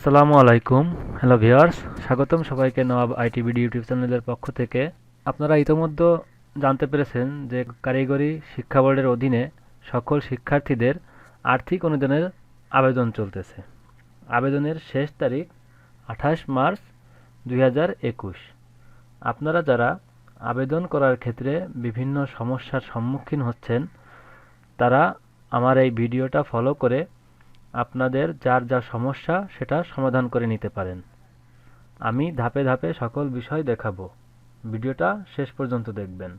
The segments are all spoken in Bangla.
আসসালামু আলাইকুম। হ্যালো ভিউয়ার্স, স্বাগতম সবাইকে নওয়াব আইটিবিডি ইউটিউব চ্যানেলের পক্ষ থেকে। আপনারা ইতোমধ্যে জানতে পেরেছেন যে কারিগরি শিক্ষা বোর্ডের অধীনে সকল শিক্ষার্থীদের আর্থিক অনুদানের আবেদন চলতেছে। আবেদনের শেষ তারিখ 28 মার্চ 2021। আপনারা যারা আবেদন করার ক্ষেত্রে বিভিন্ন সমস্যার সম্মুখীন হচ্ছেন, তারা আমার এই ভিডিওটা ফলো করে আপনাদের যার যা সমস্যা সেটা সমাধান করে নিতে পারেন। আমি ধাপে ধাপে সকল বিষয় দেখাবো। ভিডিওটা শেষ পর্যন্ত দেখবেন।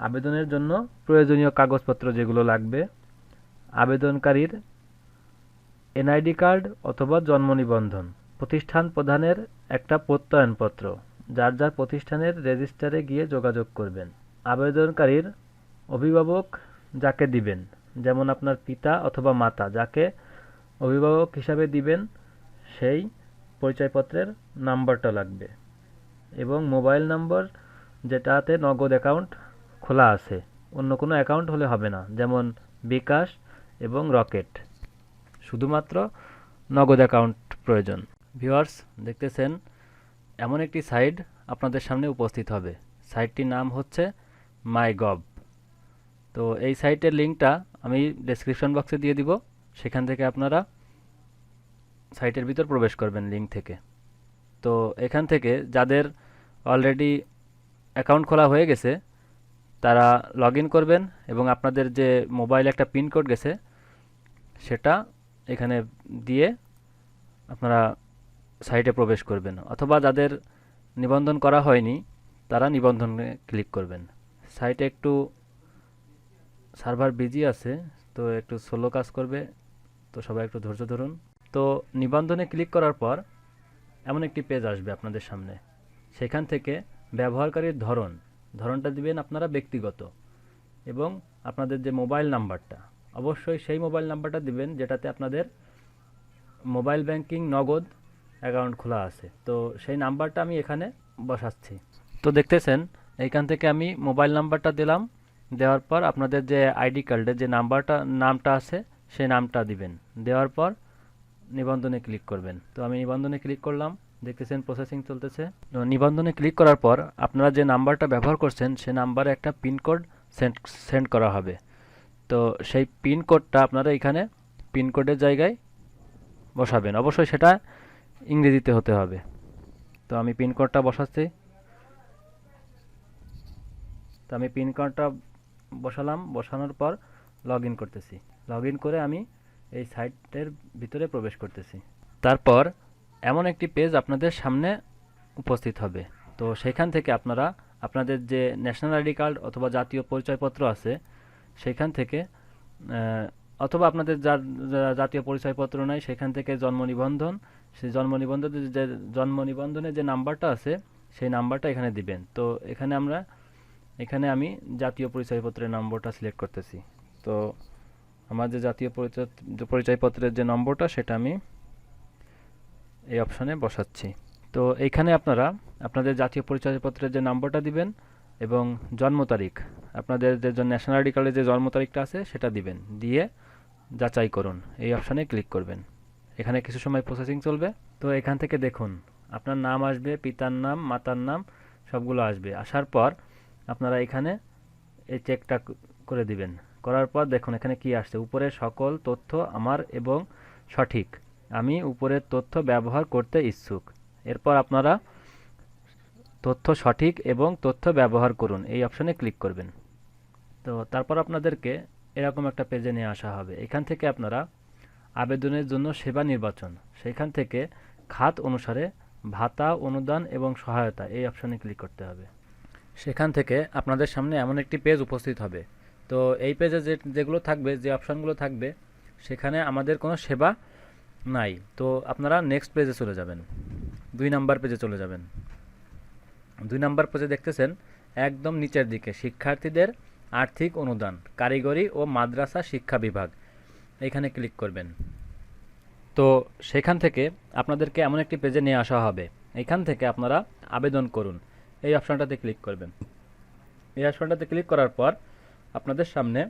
আবেদনের জন্য প্রয়োজনীয় কাগজপত্র যেগুলো লাগবে: আবেদনকারীর এনআইডি কার্ড অথবা জন্ম নিবন্ধন, প্রতিষ্ঠান প্রধানের একটা প্রত্যয়নপত্র, যার যার প্রতিষ্ঠানের রেজিস্ট্রারে গিয়ে যোগাযোগ করবেন। আবেদনকারীর অভিভাবক যাকে দিবেন, যেমন আপনার পিতা অথবা মাতা যাকে অভিভাবক হিসাবে দিবেন, সেই পরিচয়পত্রের নাম্বারটা লাগবে এবং মোবাইল নম্বর যেটাতে নগদ অ্যাকাউন্ট খোলা আছে, অন্য কোনো অ্যাকাউন্ট হলে হবে না, যেমন বিকাশ এবং রকেট, শুধুমাত্র নগদ অ্যাকাউন্ট প্রয়োজন। ভিউয়ার্স, দেখতেছেন এমন একটি সাইট আপনাদের সামনে উপস্থিত হবে। সাইটটির নাম হচ্ছে মাইগভ। তো এই সাইটের লিঙ্কটা আমি ডেসক্রিপশন বক্সে দিয়ে দিব, সেখান থেকে আপনারা সাইটের ভিতর প্রবেশ করবেন লিঙ্ক থেকে। তো এখান থেকে যাদের অলরেডি অ্যাকাউন্ট খোলা হয়ে গেছে তারা লগ ইন করবেন এবং আপনাদের যে মোবাইলে একটা পিনকোড গেছে সেটা এখানে দিয়ে আপনারা সাইটে প্রবেশ করবেন, অথবা যাদের নিবন্ধন করা হয়নি তারা নিবন্ধনে ক্লিক করবেন। সাইটে একটু সার্ভার বিজি আছে, তো একটু স্লো কাজ করবে, তো সবাই একটু ধৈর্য ধরুন। তো নিবন্ধনে ক্লিক করার পর এমন একটি পেজ আসবে আপনাদের সামনে। সেখান থেকে ব্যবহারকারীর ধরনটা দিবেন আপনারা ব্যক্তিগত, এবং আপনাদের যে মোবাইল নাম্বারটা, অবশ্যই সেই মোবাইল নাম্বারটা দিবেন যেটাতে আপনাদের মোবাইল ব্যাংকিং নগদ অ্যাকাউন্ট খোলা আছে। তো সেই নাম্বারটা আমি এখানে বসাচ্ছি। তো দেখতেছেন এইখান থেকে আমি মোবাইল নাম্বারটা দিলাম। দেওয়ার পর আপনাদের যে আইডি কার্ডে যে নামটা আছে সেই নামটা দিবেন। দেওয়ার পর নিবন্ধনে ক্লিক করবেন। তো আমি নিবন্ধনে ক্লিক করলাম, দেখতেছেন প্রসেসিং চলতেছে। তো নিবন্ধনে ক্লিক করার পর আপনারা যে নাম্বারটা ব্যবহার করছেন সে নাম্বারে একটা পিনকোড সেন্ড করা হবে। তো সেই পিনকোডটা আপনারা এখানে পিনকোডের জায়গায় বসাবেন। অবশ্যই সেটা ইংরেজিতে হতে হবে। তো আমি পিনকোডটা বসাচ্ছি। তো আমি পিনকোডটা বসালাম, বসানোর পর লগ ইন করতেছি। লগ ইন করে আমি এই সাইটের ভিতরে প্রবেশ করতেছি। তারপর এমন একটি পেজ আপনাদের সামনে উপস্থিত হবে। তো সেখান থেকে আপনারা আপনাদের যে ন্যাশনাল আইডি কার্ড অথবা জাতীয় পরিচয়পত্র আছে সেখান থেকে, অথবা আপনাদের যার জাতীয় পরিচয়পত্র নাই সেখান থেকে জন্ম নিবন্ধন, সেই জন্ম নিবন্ধনের যে নাম্বারটা আছে সেই নাম্বারটা এখানে দিবেন। তো এখানে আমি জাতীয় পরিচয়পত্রের নম্বরটা সিলেক্ট করতেছি। তো আমার যে জাতীয় পরিচয়পত্রের যে নম্বরটা সেটা আমি এই অপশানে বসাচ্ছি। তো এইখানে আপনারা আপনাদের জাতীয় পরিচয়পত্রের যে নম্বরটা দিবেন এবং জন্ম তারিখ, আপনাদের যে ন্যাশনাল আইডি কার্ডের যে জন্ম তারিখটা আছে সেটা দিবেন, দিয়ে যাচাই করুন এই অপশানে ক্লিক করবেন। এখানে কিছু সময় প্রসেসিং চলবে। তো এখান থেকে দেখুন আপনার নাম আসবে, পিতার নাম, মাতার নাম সবগুলো আসবে। আসার পর আপনারা এখানে এই চেকটা করে দিবেন। করার পর দেখুন এখানে কি আসছে, উপরে সকল তথ্য আমার এবং সঠিক, আমি উপরের তথ্য ব্যবহার করতে ইচ্ছুক। এরপর আপনারা তথ্য সঠিক এবং তথ্য ব্যবহার করুন এই অপশানে ক্লিক করবেন। তো তারপর আপনাদেরকে এরকম একটা পেজে নিয়ে আসা হবে। এখান থেকে আপনারা আবেদনের জন্য সেবা নির্বাচন, সেখান থেকে খাত অনুসারে ভাতা, অনুদান এবং সহায়তা এই অপশানে ক্লিক করতে হবে। সেখান থেকে আপনাদের সামনে এমন একটি পেজ উপস্থিত হবে। তো এই পেজে যেগুলো থাকবে, যে অপশানগুলো থাকবে, সেখানে আমাদের কোনো সেবা নাই। তো আপনারা নেক্সট পেজে চলে যাবেন, 2 নাম্বার পেজে চলে যাবেন। 2 নাম্বার পেজে দেখতেছেন একদম নিচের দিকে শিক্ষার্থীদের আর্থিক অনুদান, কারিগরি ও মাদ্রাসা শিক্ষা বিভাগ, এখানে ক্লিক করবেন। তো সেখান থেকে আপনাদেরকে এমন একটি পেজে নিয়ে আসা হবে। এখান থেকে আপনারা আবেদন করুন এই অপশানটাতে ক্লিক করবেন। এই অপশানটাতে ক্লিক করার পর আপনাদের সামনে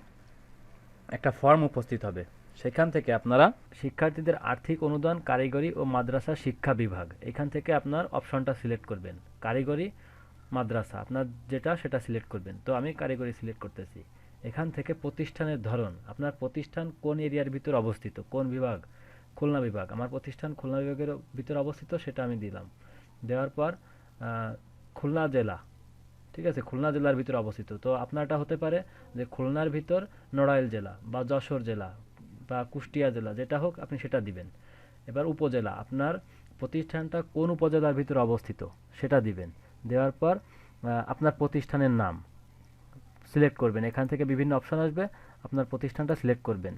একটা ফর্ম উপস্থিত হবে। সেখান থেকে আপনারা শিক্ষার্থীদের আর্থিক অনুদান কারিগরি ও মাদ্রাসা শিক্ষা বিভাগ, এখান থেকে আপনার অপশনটা সিলেক্ট করবেন। কারিগরি মাদ্রাসা আপনার যেটা সেটা সিলেক্ট করবেন। তো আমি কারিগরি সিলেক্ট করতেছি। এখান থেকে প্রতিষ্ঠানের ধরন, আপনার প্রতিষ্ঠান কোন এরিয়ার ভিতর অবস্থিত, কোন বিভাগ, খুলনা বিভাগ, আমার প্রতিষ্ঠান খুলনা বিভাগের ভিতর অবস্থিত, সেটা আমি দিলাম। দেওয়ার পর খুলনা জেলা, ঠিক আছে, খুলনা জেলার ভিতরে অবস্থিত। তো আপনারটা হতে পারে যে খুলনার ভিতর নড়াইল জেলা বা যশোর জেলা বা কুষ্টিয়া জেলা, যেটা হোক আপনি সেটা দিবেন। এবার উপজেলা, আপনার প্রতিষ্ঠানটা কোন উপজেলার ভিতরে অবস্থিত সেটা দিবেন। দেওয়ার পর আপনার প্রতিষ্ঠানের নাম সিলেক্ট করবেন। এখান থেকে বিভিন্ন অপশন আসবে, আপনার প্রতিষ্ঠানটা সিলেক্ট করবেন,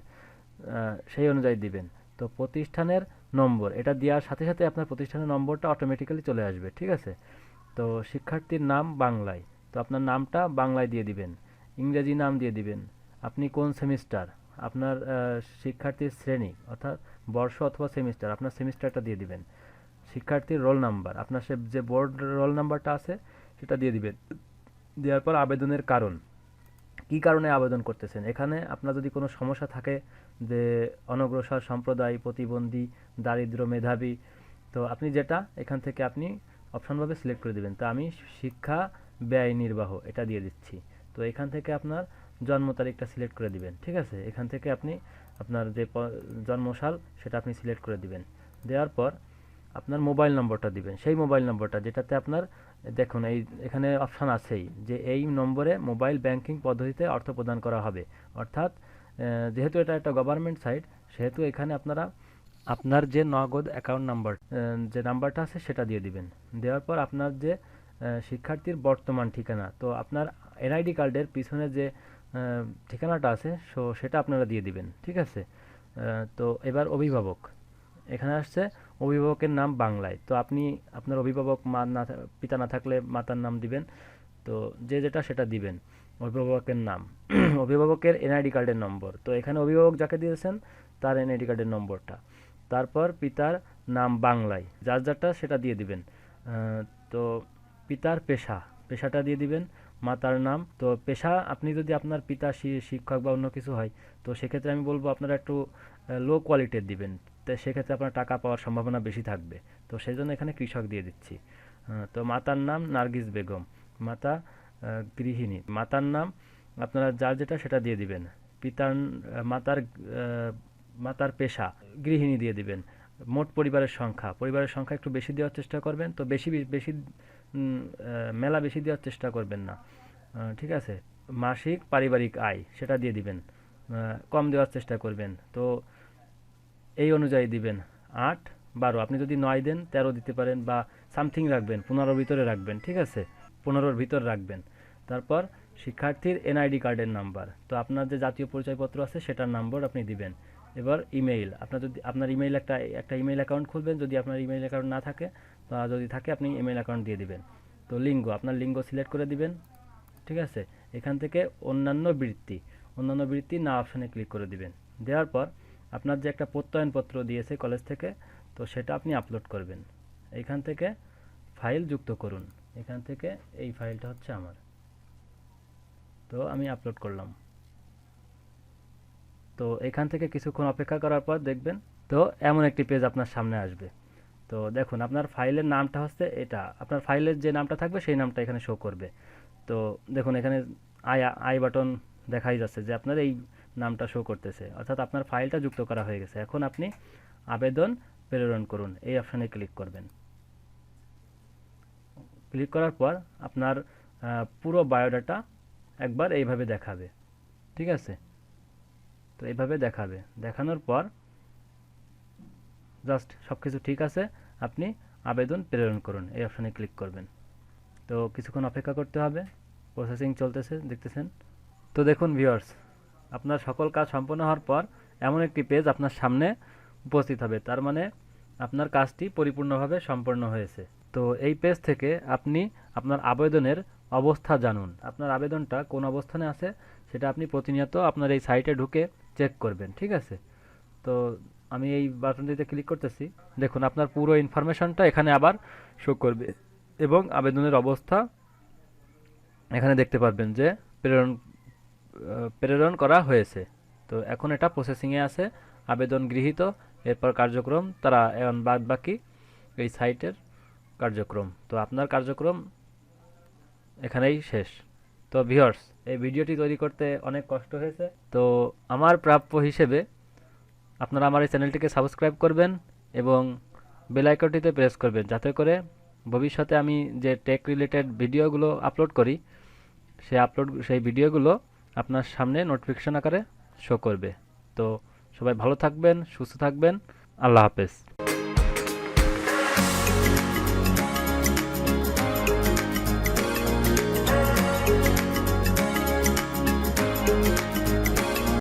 সেই অনুযায়ী দিবেন। তো প্রতিষ্ঠানের নম্বর এটা দেওয়ার সাথে সাথে আপনার প্রতিষ্ঠানের নম্বরটা অটোমেটিক্যালি চলে আসবে, ঠিক আছে। তো শিক্ষার্থীর নাম বাংলায়, তো আপনার নামটা বাংলায় দিয়ে দিবেন। ইংরেজি নাম দিয়ে দিবেন। আপনি কোন সেমিস্টার, আপনার শিক্ষার্থীর শ্রেণী অর্থাৎ বর্ষ অথবা সেমিস্টার, আপনার সেমিস্টারটা দিয়ে দিবেন। শিক্ষার্থীর রোল নাম্বার, আপনার সে যে বোর্ড রোল নাম্বারটা আছে সেটা দিয়ে দিবেন। দেওয়ার পর আবেদনের কারণ, কী কারণে আবেদন করতেছেন। এখানে আপনার যদি কোনো সমস্যা থাকে যে অনগ্রসর সম্প্রদায়, প্রতিবন্ধী, দারিদ্র, মেধাবী, তো আপনি যেটা এখান থেকে আপনি অপশনভাবে সিলেক্ট করে দিবেন। তো আমি শিক্ষা ব্যয় নির্বাহ এটা দিয়ে দিচ্ছি। তো এখান থেকে আপনার জন্ম তারিখটা সিলেক্ট করে দিবেন, ঠিক আছে। এখান থেকে আপনি আপনার যে জন্মসাল সেটা আপনি সিলেক্ট করে দিবেন। দেওয়ার পর আপনার মোবাইল নম্বরটা দিবেন, সেই মোবাইল নম্বরটা যেটাতে আপনার দেখুন এই এখানে অপশান আছেই যে এই নম্বরে মোবাইল ব্যাংকিং পদ্ধতিতে অর্থ প্রদান করা হবে। অর্থাৎ যেহেতু এটা একটা গভর্নমেন্ট সাইট, সেহেতু এখানে আপনারা আপনার যে নগদ অ্যাকাউন্ট নাম্বার যে নাম্বারটা আছে সেটা দিয়ে দিবেন। দেওয়ার পর আপনার যে শিক্ষার্থীর বর্তমান ঠিকানা, তো আপনার এনআইডি কার্ডের পিছনে যে ঠিকানাটা আছে সেটা আপনারা দিয়ে দিবেন, ঠিক আছে। তো এবার অভিভাবক, এখানে আসছে অভিভাবকের নাম বাংলায়। তো আপনি আপনার অভিভাবক মা না পিতা না থাকলে মাতার নাম দিবেন। তো যে যেটা সেটা দিবেন। অভিভাবকের নাম অভিভাবকের এনআইডি কার্ডের নম্বর, তো এখানে অভিভাবক যাকে দিয়েছেন তার এনআইডি কার্ডের নম্বরটা। তারপর পিতার নাম বাংলায়, যার যারটা সেটা দিয়ে দিবেন। তো পিতার পেশাটা দিয়ে দিবেন। মাতার নাম, তো পেশা আপনি যদি আপনার পিতা শিক্ষক বা অন্য কিছু হয়, তো সেক্ষেত্রে আমি বলবো আপনারা একটু লো কোয়ালিটির দিবেন। তো সেক্ষেত্রে আপনার টাকা পাওয়ার সম্ভাবনা বেশি থাকবে। তো সেই জন্য এখানে কৃষক দিয়ে দিচ্ছি। তো মাতার নাম নার্গিস বেগম, মাতা গৃহিণী। মাতার নাম আপনারা যার যেটা সেটা দিয়ে দিবেন। পিতার মাতার পেশা গৃহিণী দিয়ে দিবেন। মোট পরিবারের সংখ্যা একটু বেশি দেওয়ার চেষ্টা করবেন। তো বেশি বেশি মেলা বেশি দেওয়ার চেষ্টা করবেন না, ঠিক আছে। মাসিক পারিবারিক আয় সেটা দিয়ে দিবেন, কম দেওয়ার চেষ্টা করবেন। তো এই অনুযায়ী দিবেন ৮, ১২, আপনি যদি ৯ দেন ১৩ দিতে পারেন বা সামথিং রাখবেন, ১৫ ভিতরে রাখবেন, ঠিক আছে, ১৫-র ভিতর রাখবেন। তারপর শিক্ষার্থীর এনআইডি কার্ডের নাম্বার, তো আপনার যে জাতীয় পরিচয়পত্র আছে সেটার নম্বর আপনি দিবেন। এবার ইমেইল, আপনার যদি আপনার ইমেইল একটা ইমেইল অ্যাকাউন্ট খুলবেন, যদি আপনার ইমেইল অ্যাকাউন্ট না থাকে বা যদি থাকে আপনি ইমেইল অ্যাকাউন্ট দিয়ে দিবেন। তো লিঙ্গ, আপনার লিঙ্গ সিলেক্ট করে দিবেন, ঠিক আছে। এখান থেকে অন্যান্য বৃত্তি না অপশানে ক্লিক করে দিবেন। দেওয়ার পর আপনার যে একটা প্রত্যয়নপত্র দিয়েছে কলেজ থেকে, তো সেটা আপনি আপলোড করবেন। এখান থেকে ফাইল যুক্ত করুন। এখান থেকে এই ফাইলটা হচ্ছে আমার, তো আমি আপলোড করলাম। তো এখান থেকে কিছুক্ষণ অপেক্ষা করার পর দেখবেন তো এমন একটি পেজ আপনার সামনে আসবে। তো দেখুন আপনার ফাইলের নামটা হচ্ছে এটা, আপনার ফাইলের যে নামটা থাকবে সেই নামটা এখানে শো করবে। তো দেখুন এখানে আই বাটন দেখাই যাচ্ছে যে আপনার এই নামটা শো করতেছে, অর্থাৎ আপনার ফাইলটা যুক্ত করা হয়ে গেছে। এখন আপনি আবেদন প্রেরণ করুন, এই অপশানে ক্লিক করবেন। ক্লিক করার পর আপনার পুরো বায়োডাটা একবার এইভাবে দেখাবে, ঠিক আছে। তো এইভাবে দেখাবে, দেখানোর পর জাস্ট সব কিছু ঠিক আছে, আপনি আবেদন প্রেরণ করুন, এই অপশানে ক্লিক করবেন। তো কিছুক্ষণ অপেক্ষা করতে হবে, প্রসেসিং চলতেছে দেখতেছেন। তো দেখুন ভিউয়ার্স, আপনার সকল কাজ সম্পন্ন হওয়ার পর এমন একটি পেজ আপনার সামনে উপস্থিত হবে, তার মানে আপনার কাজটি পরিপূর্ণভাবে সম্পন্ন হয়েছে। তো এই পেজ থেকে আপনি আপনার আবেদনের অবস্থা জানুন, আপনার আবেদনটা কোন অবস্থানে আছে সেটা আপনি প্রতিনিয়ত আপনার এই সাইটে ঢুকে চেক করবেন, ঠিক আছে। তো আমি এই বাটনটিতে ক্লিক করতেছি, দেখুন আপনার পুরো ইনফরমেশনটা এখানে আবার শো করবে এবং আবেদনের অবস্থা এখানে দেখতে পারবেন যে প্রেরণ করা হয়েছে। তো এখন এটা প্রসেসিংয়ে আছে, আবেদন গৃহীত, এরপর কার্যক্রম তারা এখন বাদ বাকি এই সাইটের কার্যক্রম। তো আপনার কার্যক্রম এখানেই শেষ। তো ভিউয়ার্স, এই ভিডিওটি তৈরি করতে অনেক কষ্ট হয়েছে। তো আমার প্রাপ্য হিসেবে আপনারা আমার এই চ্যানেলটিকে সাবস্ক্রাইব করবেন এবং বেল আইকনটিতে প্রেস করবেন, যাতে করে ভবিষ্যতে আমি যে টেক রিলেটেড ভিডিওগুলো আপলোড করি সেই ভিডিওগুলো আপনার সামনে নোটিফিকেশন আকারে শো করবে। তো সবাই ভালো থাকবেন, সুস্থ থাকবেন। আল্লাহ হাফেজ।